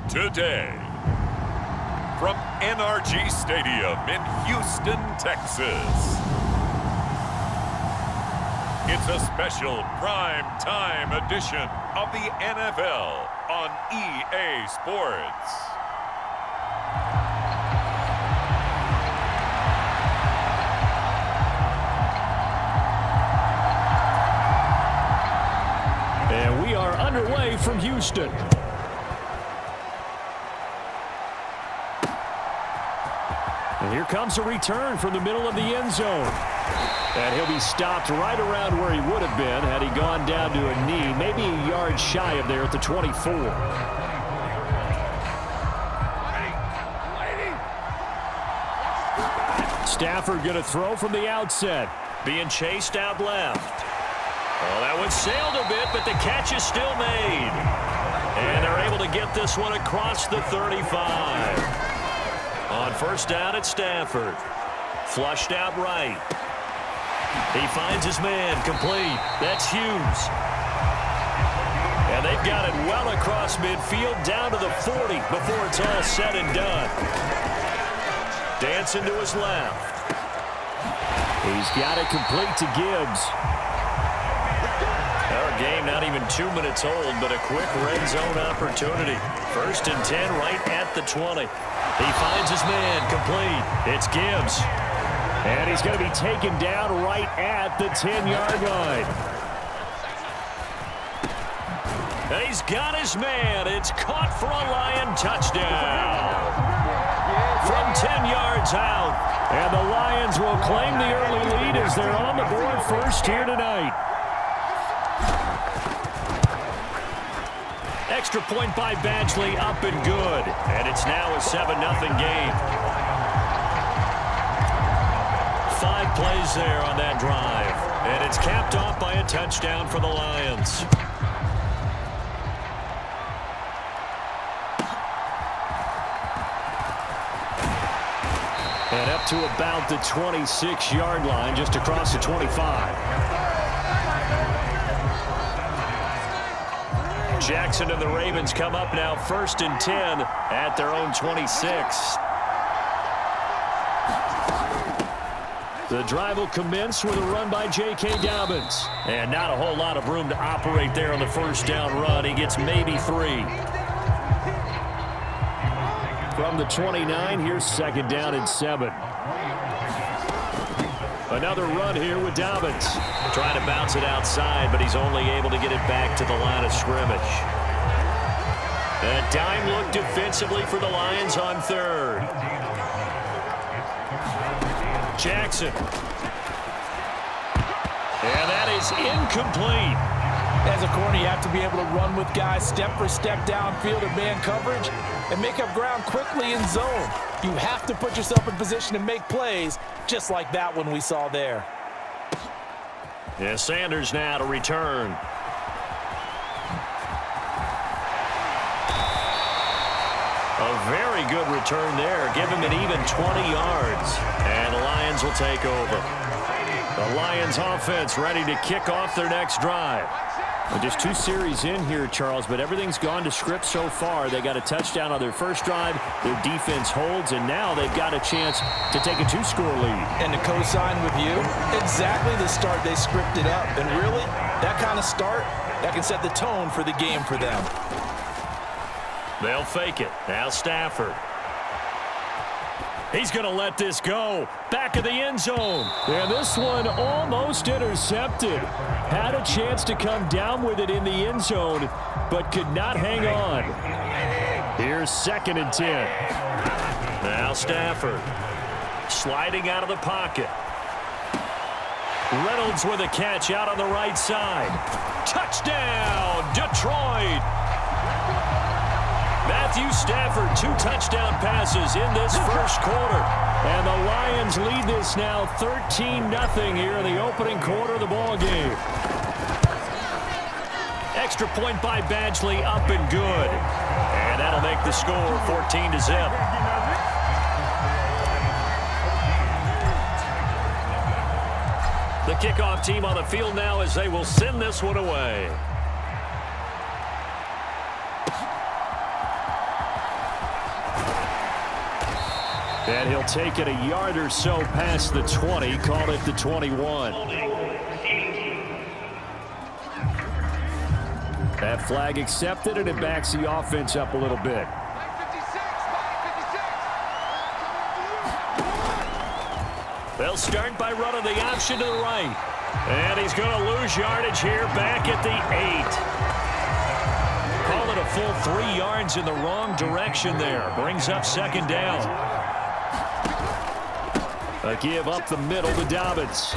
today. From NRG Stadium in Houston, Texas. It's a special prime time edition of the NFL on EA Sports. And we are underway from Houston. And here comes a return from the middle of the end zone. And he'll be stopped right around where he would have been had he gone down to a knee, maybe a yard shy of there at the 24. Stafford going to throw from the outset. Being chased out left. Oh, that one sailed a bit, but the catch is still made. And they're able to get this one across the 35. On first down at Stafford. Flushed out right. He finds his man complete. That's Hughes. And they've got it well across midfield down to the 40 before it's all said and done. Dancing to his left. He's got it complete to Gibbs. Our game not even 2 minutes old, but a quick red zone opportunity. First and 10 right at the 20. He finds his man complete. It's Gibbs. And he's going to be taken down right at the 10-yard line. And he's got his man. It's caught for a Lion touchdown. From 10 yards out. And the Lions will claim the early lead as they're on the board first here tonight. Extra point by Badgley, up and good. And it's now a 7-0 game. 5 plays there on that drive. And it's capped off by a touchdown for the Lions. And up to about the 26-yard line, just across the 25. Jackson and the Ravens come up now first and 10 at their own 26. The drive will commence with a run by J.K. Dobbins. And not a whole lot of room to operate there on the first down run. He gets maybe 3. From the 29, here's second down and 7. Another run here with Dobbins. Trying to bounce it outside, but he's only able to get it back to the line of scrimmage. A dime look defensively for the Lions on third. Jackson. And that is incomplete. As a corner, you have to be able to run with guys step for step downfield in man coverage and make up ground quickly in zone. You have to put yourself in position to make plays, just like that one we saw there. Yeah, Sanders now to return. A very good return there. Give him an even 20 yards. And the Lions will take over. The Lions offense ready to kick off their next drive. Well, just 2 series in here, Charles, but everything's gone to script so far. They got a touchdown on their first drive. Their defense holds, and now they've got a chance to take a 2-score lead. And to co-sign with you, exactly the start they scripted up. And really, that kind of start, that can set the tone for the game for them. They'll fake it. Now Stafford. He's going to let this go. Back of the end zone. And this one almost intercepted. Had a chance to come down with it in the end zone, but could not hang on. Here's second and 10. Now Stafford. Sliding out of the pocket. Reynolds with a catch out on the right side. Touchdown, Detroit. Matthew Stafford, 2 touchdown passes in this first quarter. And the Lions lead this now 13-0 here in the opening quarter of the ball game. Extra point by Badgley, up and good. And that'll make the score 14-0. The kickoff team on the field now as they will send this one away. And he'll take it a yard or so past the 20, call it the 21. That flag accepted, and it backs the offense up a little bit. They'll start by running the option to the right. And he's going to lose yardage here back at the 8. Call it a full 3 yards in the wrong direction there. Brings up second down. A give up the middle to Dobbins.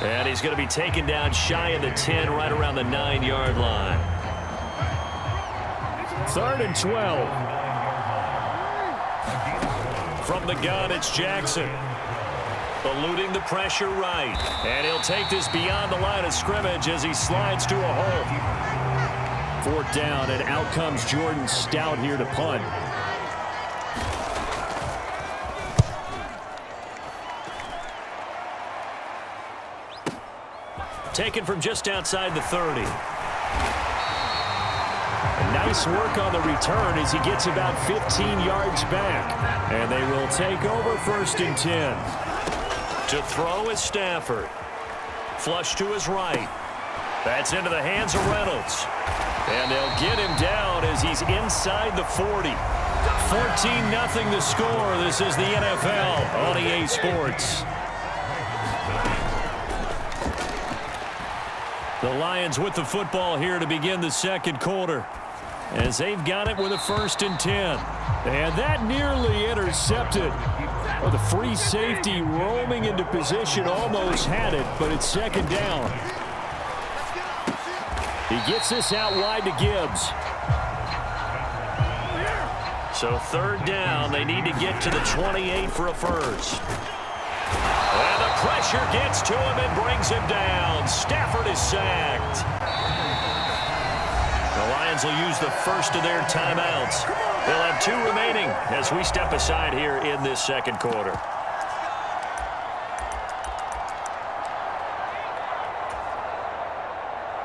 And he's going to be taken down shy of the 10, right around the 9-yard line. 3rd and 12. From the gun, it's Jackson. Eluding the pressure right. And he'll take this beyond the line of scrimmage as he slides to a hole. 4th down, and out comes Jordan Stout here to punt. Taken from just outside the 30. Nice work on the return as he gets about 15 yards back. And they will take over 1st and 10. To throw is Stafford. Flush to his right. That's into the hands of Reynolds. And they'll get him down as he's inside the 40. 14-0 the score. This is the NFL on EA Sports. The Lions with the football here to begin the second quarter, as they've got it with a 1st and 10. And that nearly intercepted. Well, the free safety roaming into position almost had it, but it's second down. He gets this out wide to Gibbs. So 3rd down, they need to get to the 28 for a first. And the pressure gets to him and brings him down. Stafford is sacked. The Lions will use the first of their timeouts. They'll have 2 remaining as we step aside here in this second quarter.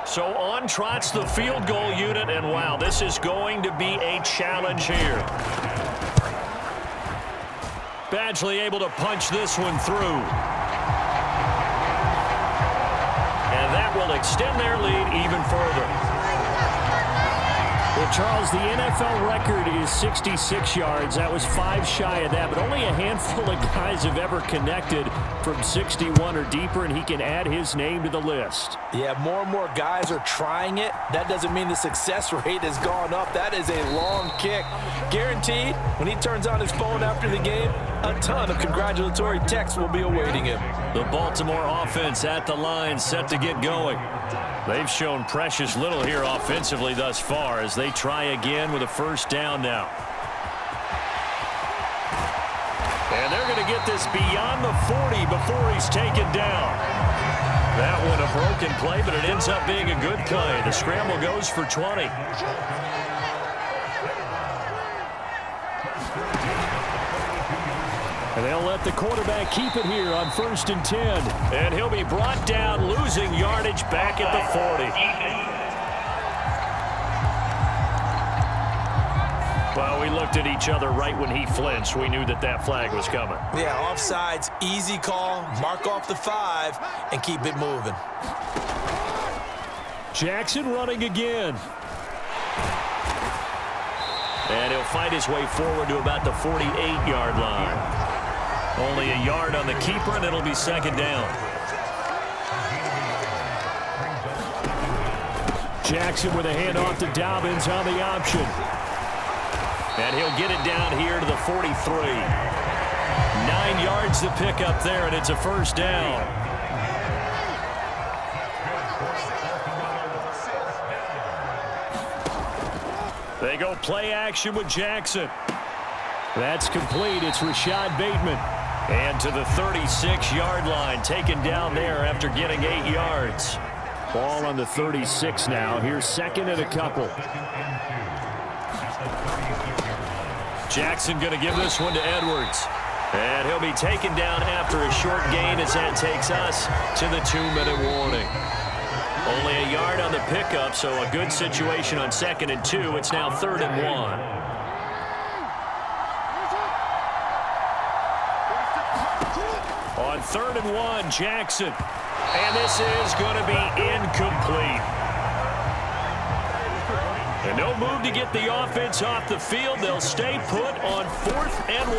So on trots the field goal unit, and wow, this is going to be a challenge here. Badgley able to punch this one through. And that will extend their lead even further. Well, Charles, the NFL record is 66 yards. That was 5 shy of that, but only a handful of guys have ever connected from 61 or deeper, and he can add his name to the list. Yeah, more and more guys are trying it. That doesn't mean the success rate has gone up. That is a long kick. Guaranteed, when he turns on his phone after the game, a ton of congratulatory texts will be awaiting him. The Baltimore offense at the line, set to get going. They've shown precious little here offensively thus far as they try again with a 1st down now. And they're going to get this beyond the 40 before he's taken down. That one a broken play, but it ends up being a good play. The scramble goes for 20. And they'll let the quarterback keep it here on 1st and 10. And he'll be brought down, losing yardage back at the 40. Well, we looked at each other right when he flinched. We knew that that flag was coming. Yeah, offsides, easy call, mark off the 5, and keep it moving. Jackson running again. And he'll fight his way forward to about the 48-yard line. Only a yard on the keeper, and it'll be second down. Jackson with a handoff to Dobbins on the option. And he'll get it down here to the 43. 9 yards to pick up there, and it's a 1st down. They go play action with Jackson. That's complete. It's Rashad Bateman. And to the 36-yard line, taken down there after getting 8 yards. Ball on the 36 now. Here's 2nd and a couple. Jackson going to give this one to Edwards. And he'll be taken down after a short gain as that takes us to the 2-minute warning. Only a yard on the pickup, so a good situation on 2nd and 2. It's now 3rd and 1. On 3rd and 1, Jackson. And this is going to be incomplete. And no move to get the offense off the field. They'll stay put on 4th and 1.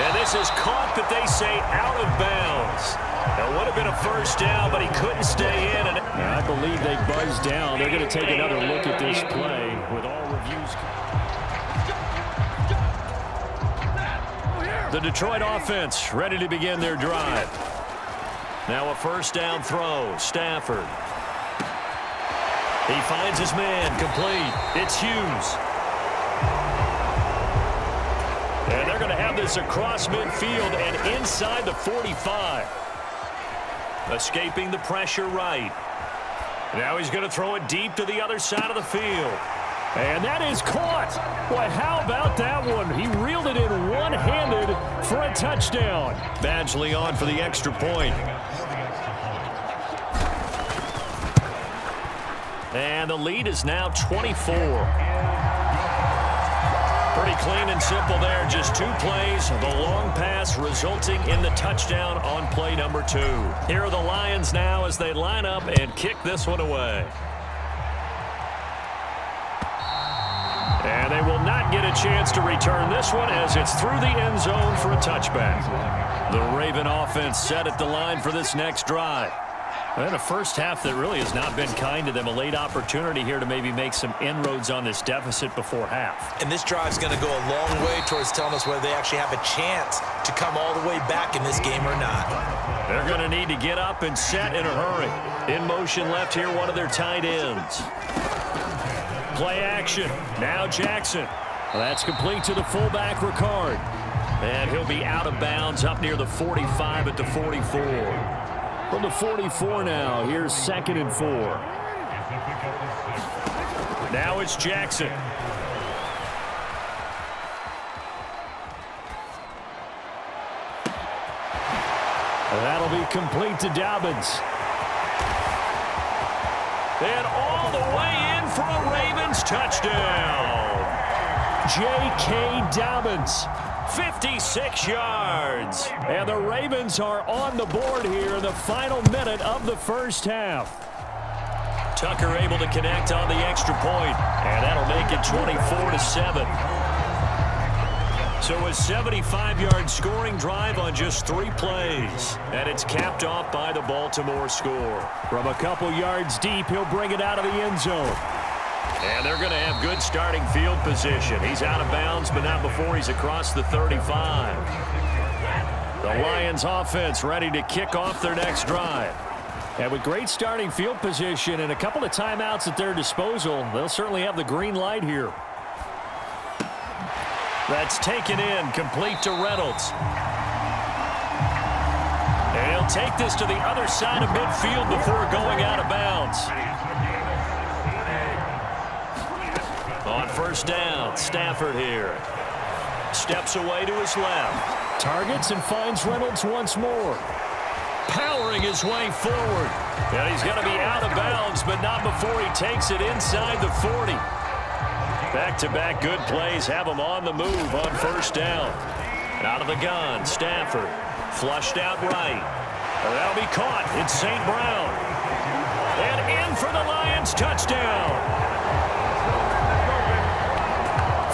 And this is caught, that they say, out of bounds. That would have been a first down, but he couldn't stay in. And I believe they buzzed down. They're going to take another look at this play with all reviews. The Detroit offense ready to begin their drive. Now a first down throw. Stafford. He finds his man. Complete. It's Hughes. And they're going to have this across midfield and inside the 45. Escaping the pressure right. Now he's going to throw it deep to the other side of the field. And that is caught. Boy, how about that one? He reeled it in one-handed for a touchdown. Badgley on for the extra point. And the lead is now 24. Pretty clean and simple there. Just 2 plays. The long pass resulting in the touchdown on play number 2. Here are the Lions now as they line up and kick this one away. And they will not get a chance to return this one as it's through the end zone for a touchback. The Raven offense set at the line for this next drive. And a first half that really has not been kind to them. A late opportunity here to maybe make some inroads on this deficit before half. And this drive's going to go a long way towards telling us whether they actually have a chance to come all the way back in this game or not. They're going to need to get up and set in a hurry. In motion left here, one of their tight ends. Play action. Now Jackson. Well, that's complete to the fullback, Ricard. And he'll be out of bounds up near the 45 at the 44. From the 44 now, here's 2nd and 4. Now it's Jackson. That'll be complete to Dobbins. And all the way in for a Ravens touchdown. J.K. Dobbins. 56 yards. And the Ravens are on the board here in the final minute of the first half. Tucker able to connect on the extra point, and that'll make it 24-7. So a 75-yard scoring drive on just 3 plays, and it's capped off by the Baltimore score. From a couple yards deep, he'll bring it out of the end zone. And they're going to have good starting field position. He's out of bounds, but not before he's across the 35. The Lions offense ready to kick off their next drive. And with great starting field position and a couple of timeouts at their disposal, they'll certainly have the green light here. That's taken in, complete to Reynolds. And he'll take this to the other side of midfield before going out of bounds. On first down, Stafford here. Steps away to his left. Targets and finds Reynolds once more. Powering his way forward. And he's going to be out of bounds, but not before he takes it inside the 40. Back-to-back good plays have him on the move on first down. Out of the gun, Stafford. Flushed out right. That'll be caught. It's St. Brown. And in for the Lions touchdown.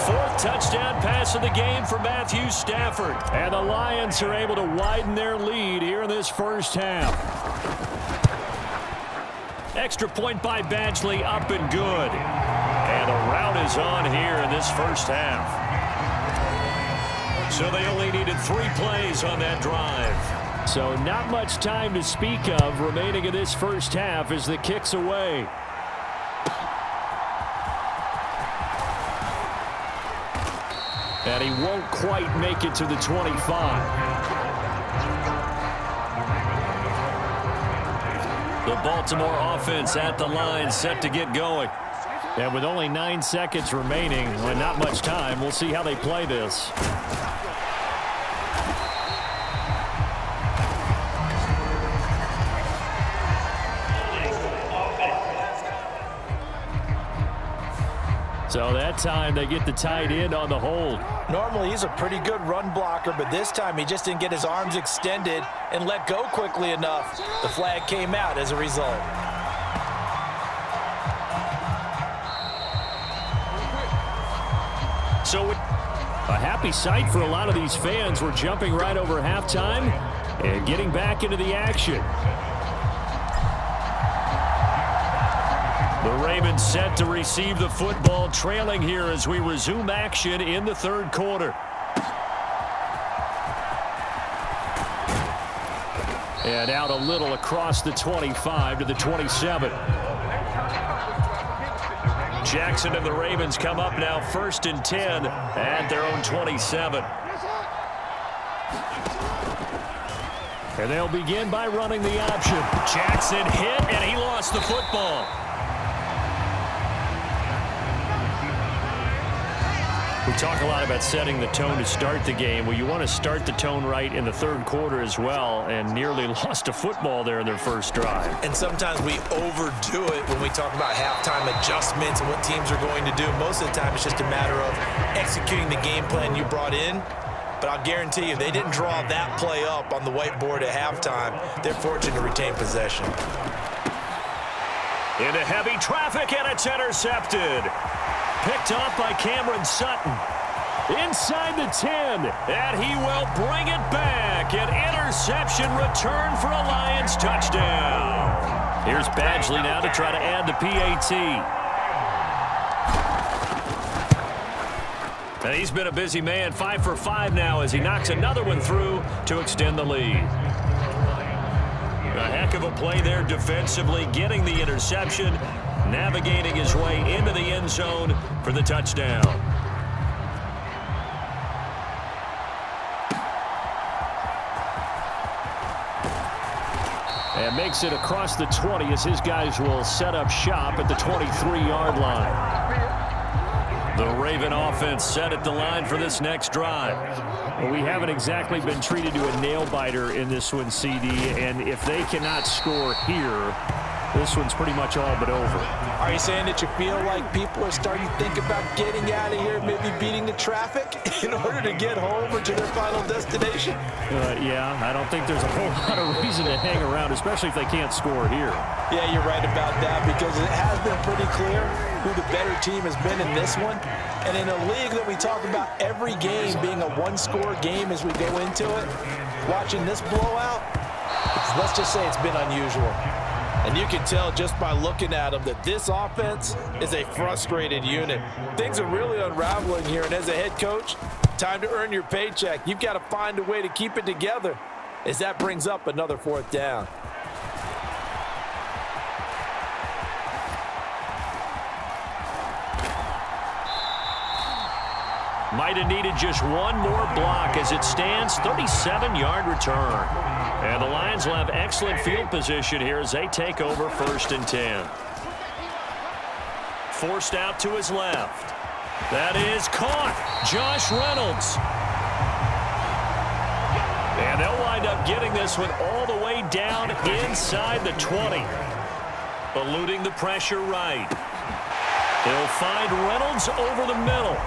4th touchdown pass of the game for Matthew Stafford. And the Lions are able to widen their lead here in this first half. Extra point by Badgley, up and good. And the route is on here in this first half. So they only needed 3 plays on that drive. So not much time to speak of remaining in this first half as the kick's away. And he won't quite make it to the 25. The Baltimore offense at the line, set to get going. And with only 9 seconds remaining, and not much time, we'll see how they play this. So that time they get the tight end on the hold. Normally he's a pretty good run blocker, but this time he just didn't get his arms extended and let go quickly enough. The flag came out as a result. So a happy sight for a lot of these fans. We're jumping right over halftime and getting back into the action. The Ravens set to receive the football, trailing here as we resume action in the third quarter. And out a little across the 25 to the 27. Jackson and the Ravens come up now 1st and 10 at their own 27. And they'll begin by running the option. Jackson hit, and he lost the football. We talk a lot about setting the tone to start the game. Well, you want to start the tone right in the third quarter as well, and nearly lost a football there in their first drive. And sometimes we overdo it when we talk about halftime adjustments and what teams are going to do. Most of the time, it's just a matter of executing the game plan you brought in. But I'll guarantee you, they didn't draw that play up on the whiteboard at halftime. They're fortunate to retain possession. Into heavy traffic, and it's intercepted. Picked off by Cameron Sutton. Inside the 10. And he will bring it back. An interception return for a Lions touchdown. Here's Badgley now to try to add the PAT. And he's been a busy man, 5 for 5 now as he knocks another one through to extend the lead. A heck of a play there defensively, getting the interception, navigating his way into the end zone for the touchdown. And makes it across the 20 as his guys will set up shop at the 23-yard line. The Raven offense set at the line for this next drive. Well, we haven't exactly been treated to a nail-biter in this one, CD, and if they cannot score here, this one's pretty much all but over. Are you saying that you feel like people are starting to think about getting out of here, maybe beating the traffic in order to get home or to their final destination? Yeah, I don't think there's a whole lot of reason to hang around, especially if they can't score here. Yeah, you're right about that because it has been pretty clear who the better team has been in this one. And in a league that we talk about every game being a one-score game as we go into it, watching this blowout, let's just say it's been unusual. And you can tell just by looking at them that this offense is a frustrated unit. Things are really unraveling here, and as a head coach, time to earn your paycheck. You've got to find a way to keep it together as that brings up another 4th down. Might have needed just one more block as it stands, 37-yard return. And the Lions will have excellent field position here as they take over 1st and 10. Forced out to his left. That is caught. Josh Reynolds. And they'll wind up getting this one all the way down inside the 20. Eluding the pressure right. They'll find Reynolds over the middle.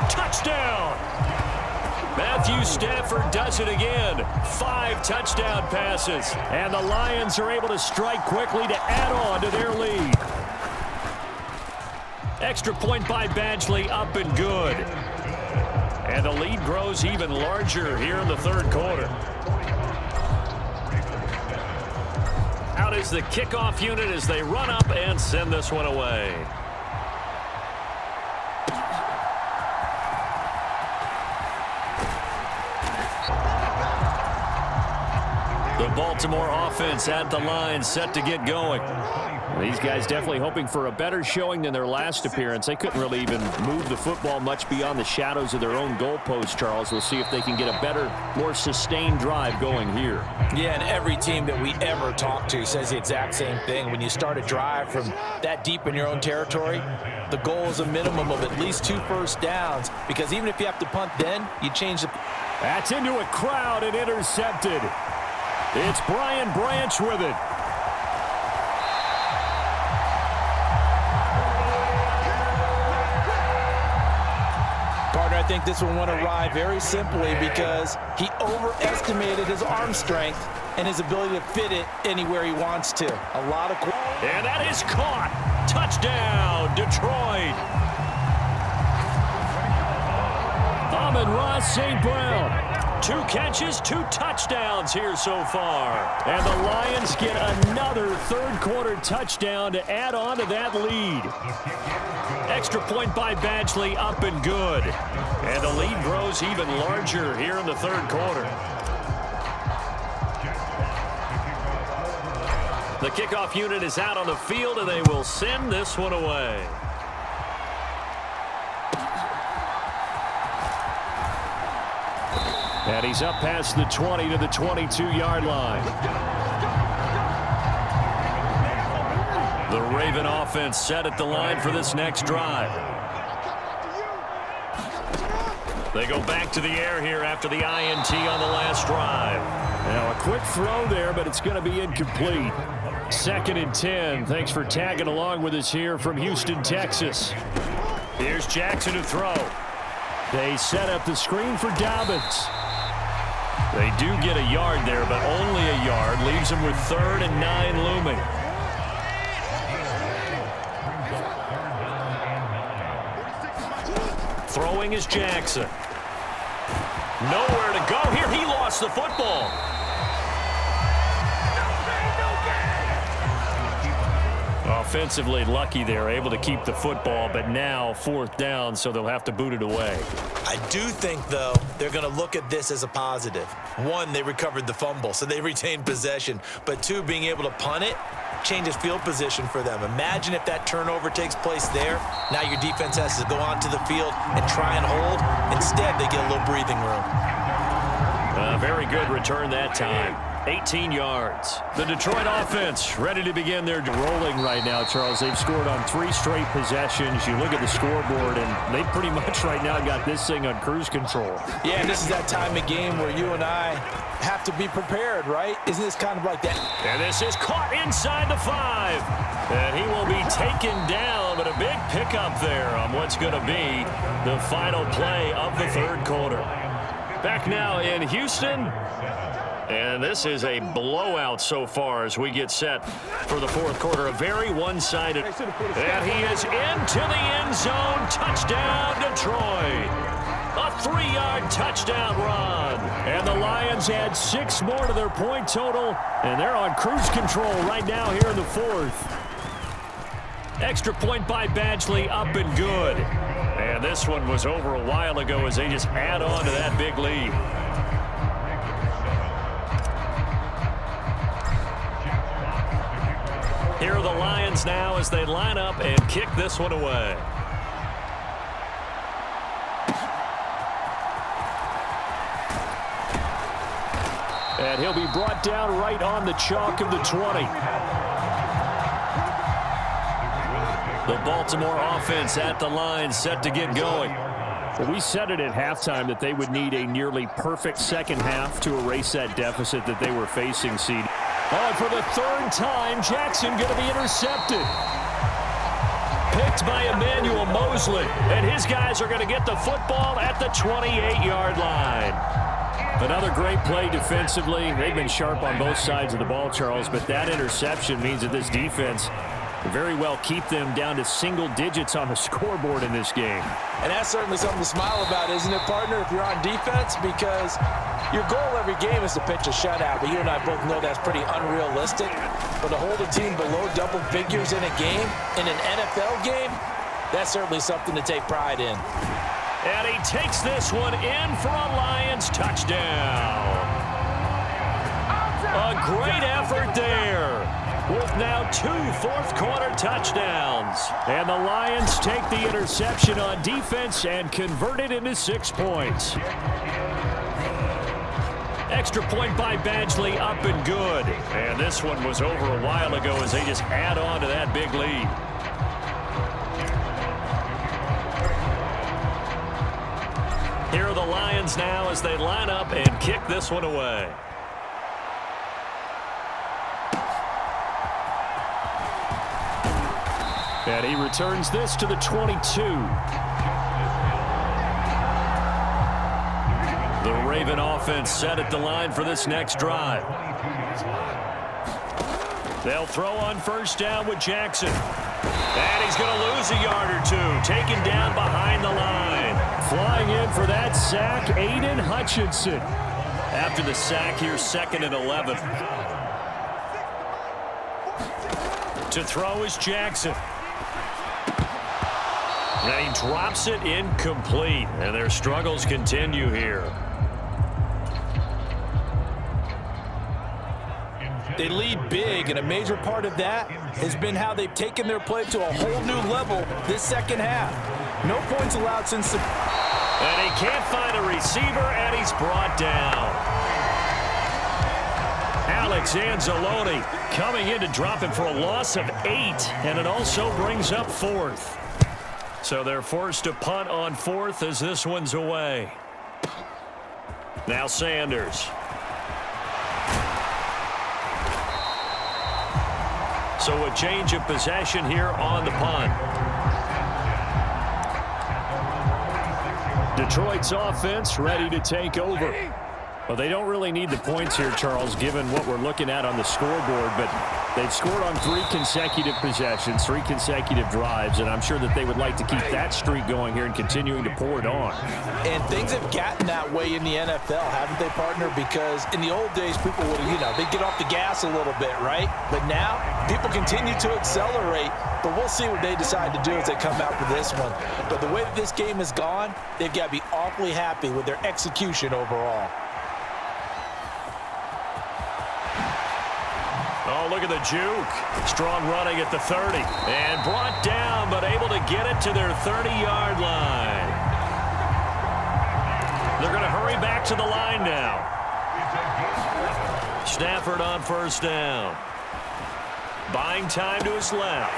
Touchdown! Matthew Stafford does it again. 5 touchdown passes. And the Lions are able to strike quickly to add on to their lead. Extra point by Badgley, up and good. And the lead grows even larger here in the third quarter. Out is the kickoff unit as they run up and send this one away. The Baltimore offense at the line, set to get going. These guys definitely hoping for a better showing than their last appearance. They couldn't really even move the football much beyond the shadows of their own goalpost, Charles. We'll see if they can get a better, more sustained drive going here. Yeah, and every team that we ever talk to says the exact same thing. When you start a drive from that deep in your own territory, the goal is a minimum of at least 2 first downs, because even if you have to punt then, you change the... That's into a crowd and intercepted. It's Brian Branch with it. I think this one went awry very simply because he overestimated his arm strength and his ability to fit it anywhere he wants to. A lot of... And that is caught. Touchdown, Detroit. Amon-Ra St. Brown. 2 catches, 2 touchdowns here so far. And the Lions get another third-quarter touchdown to add on to that lead. Extra point by Badgley, up and good. And the lead grows even larger here in the third quarter. The kickoff unit is out on the field, and they will send this one away. And he's up past the 20 to the 22-yard line. The Raven offense set at the line for this next drive. They go back to the air here after the INT on the last drive. Now a quick throw there, but it's going to be incomplete. 2nd and 10. Thanks for tagging along with us here from Houston, Texas. Here's Jackson to throw. They set up the screen for Dobbins. They do get a yard there, but only a yard. Leaves them with 3rd and 9 looming. Throwing is Jackson. Nowhere to go here. He lost the football. Offensively lucky they're able to keep the football, but now 4th down, so they'll have to boot it away. I do think, though, they're going to look at this as a positive. 1, they recovered the fumble, so they retained possession. But 2, being able to punt it changes field position for them. Imagine if that turnover takes place there. Now your defense has to go onto the field and try and hold. Instead, they get a little breathing room. Very good return that time. 18 yards. The Detroit offense ready to begin their rolling right now, Charles. They've scored on 3 straight possessions. You look at the scoreboard, and they pretty much right now got this thing on cruise control. Yeah, and this is that time of game where you and I have to be prepared, right? Isn't this kind of like that? And this is caught inside the 5. And he will be taken down, but a big pickup there on what's going to be the final play of the third quarter. Back now in Houston. And this is a blowout so far as we get set for the fourth quarter. A very one-sided. And he is into the end zone. Touchdown, Detroit. A 3-yard touchdown run. And the Lions add 6 more to their point total. And they're on cruise control right now here in the 4th. Extra point by Badgley, up and good. And this one was over a while ago as they just add on to that big lead. Here are the Lions now as they line up and kick this one away. And he'll be brought down right on the chalk of the 20. The Baltimore offense at the line set to get going. Well, we said it at halftime that they would need a nearly perfect second half to erase that deficit that they were facing, Seed. Oh, and for the 3rd time, Jackson going to be intercepted. Picked by Emmanuel Mosley. And his guys are going to get the football at the 28-yard line. Another great play defensively. They've been sharp on both sides of the ball, Charles, but that interception means that this defense very well keep them down to single digits on the scoreboard in this game. And that's certainly something to smile about, isn't it, partner, if you're on defense? Because your goal every game is to pitch a shutout, but you and I both know that's pretty unrealistic. But to hold a team below double figures in a game, in an NFL game, that's certainly something to take pride in. And he takes this one in for a Lions touchdown. A great effort there, with now 2 fourth-quarter touchdowns. And the Lions take the interception on defense and convert it into 6 points. Extra point by Badgley, up and good. And this one was over a while ago as they just add on to that big lead. Here are the Lions now as they line up and kick this one away. And he returns this to the 22. The Raven offense set at the line for this next drive. They'll throw on first down with Jackson. And he's going to lose a yard or two. Taken down behind the line. Flying in for that sack, Aiden Hutchinson. After the sack, here's 2nd and 11. To throw is Jackson. And he drops it incomplete. And their struggles continue here. They lead big, and a major part of that has been how they've taken their play to a whole new level this second half. No points allowed since the... And he can't find a receiver, and he's brought down. Alex Anzalone coming in to drop him for a loss of 8, and it also brings up 4th. So they're forced to punt on 4th as this one's away. Now Sanders. So a change of possession here on the punt. Detroit's offense ready to take over. Well, they don't really need the points here, Charles, given what we're looking at on the scoreboard, but they've scored on 3 consecutive possessions, 3 consecutive drives, and I'm sure that they would like to keep that streak going here and continuing to pour it on. And things have gotten that way in the NFL, haven't they, partner? Because in the old days, people would, they'd get off the gas a little bit, right? But now, people continue to accelerate, but we'll see what they decide to do as they come out for this one. But the way that this game has gone, they've got to be awfully happy with their execution overall. Oh, look at the juke. Strong running at the 30. And brought down, but able to get it to their 30-yard line. They're going to hurry back to the line now. Stafford on first down. Buying time to his left.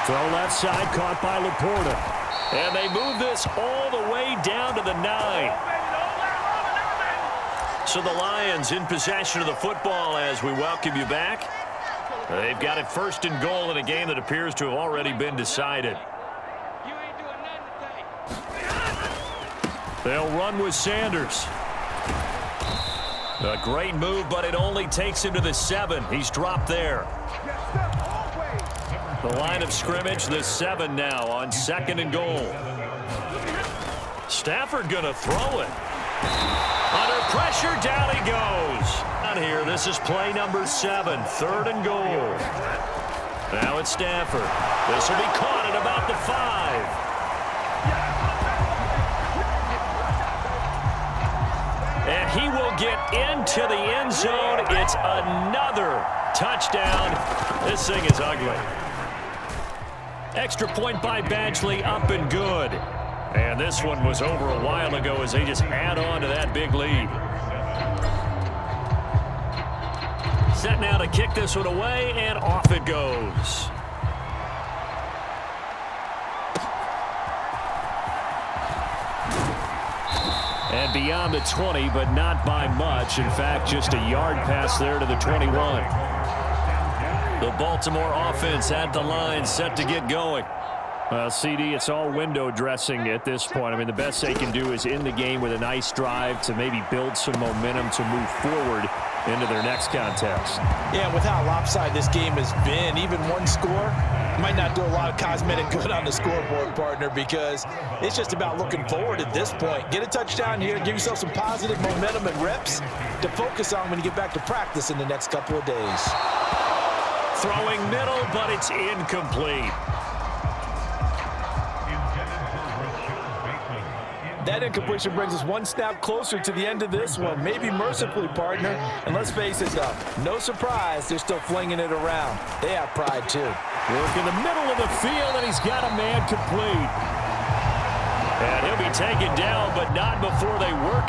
Throw left side, caught by Laporta. And they move this all the way down to the 9. So the Lions in possession of the football as we welcome you back. They've got it 1st and goal in a game that appears to have already been decided. They'll run with Sanders. A great move, but it only takes him to the 7. He's dropped there. The line of scrimmage, the 7 now on 2nd and goal. Stafford going to throw it. Under pressure, down he goes. Here, this is play number 7, 3rd and goal. Now it's Stafford. This will be caught at about the 5. And he will get into the end zone. It's another touchdown. This thing is ugly. Extra point by Badgley, up and good. And this one was over a while ago as they just add on to that big lead. Set now to kick this one away, and off it goes. And beyond the 20, but not by much. In fact, just a yard pass there to the 21. The Baltimore offense at the line, set to get going. Well, CD, it's all window dressing at this point. I mean, the best they can do is end the game with a nice drive to maybe build some momentum to move forward into their next contest. Yeah, with how lopsided this game has been, even one score might not do a lot of cosmetic good on the scoreboard, partner, because it's just about looking forward at this point. Get a touchdown here, give yourself some positive momentum and reps to focus on when you get back to practice in the next couple of days. Throwing middle, but it's incomplete. That incompletion brings us one snap closer to the end of this one. Maybe mercifully, partner. And let's face it, though, no surprise, they're still flinging it around. They have pride, too. Work in the middle of the field, and he's got a man complete. And he'll be taken down, but not before they work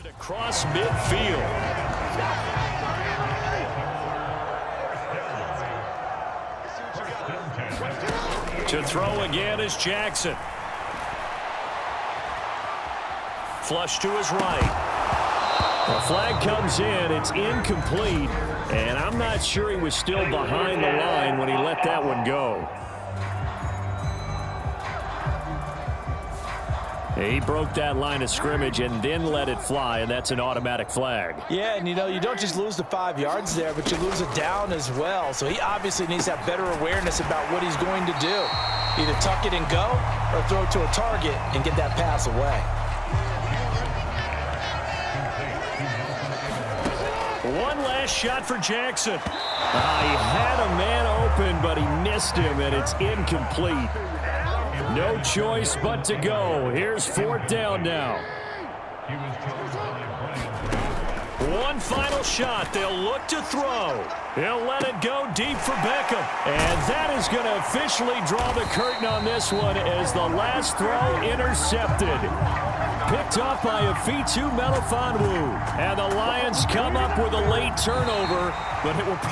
it across midfield. To throw again is Jackson. Flush to his right. The flag comes in. It's incomplete. And I'm not sure he was still behind the line when he let that one go. He broke that line of scrimmage and then let it fly, and that's an automatic flag. Yeah, and you don't just lose the 5 yards there, but you lose it down as well. So he obviously needs to have better awareness about what he's going to do. Either tuck it and go or throw it to a target and get that pass away. One last shot for Jackson. He had a man open, but he missed him, and it's incomplete. No choice but to go. Here's 4th down now. One final shot. They'll look to throw. He'll let it go deep for Beckham. And that is going to officially draw the curtain on this one as the last throw intercepted. Picked off by Afitu Melifonwu. And the Lions come up with a late turnover, but it will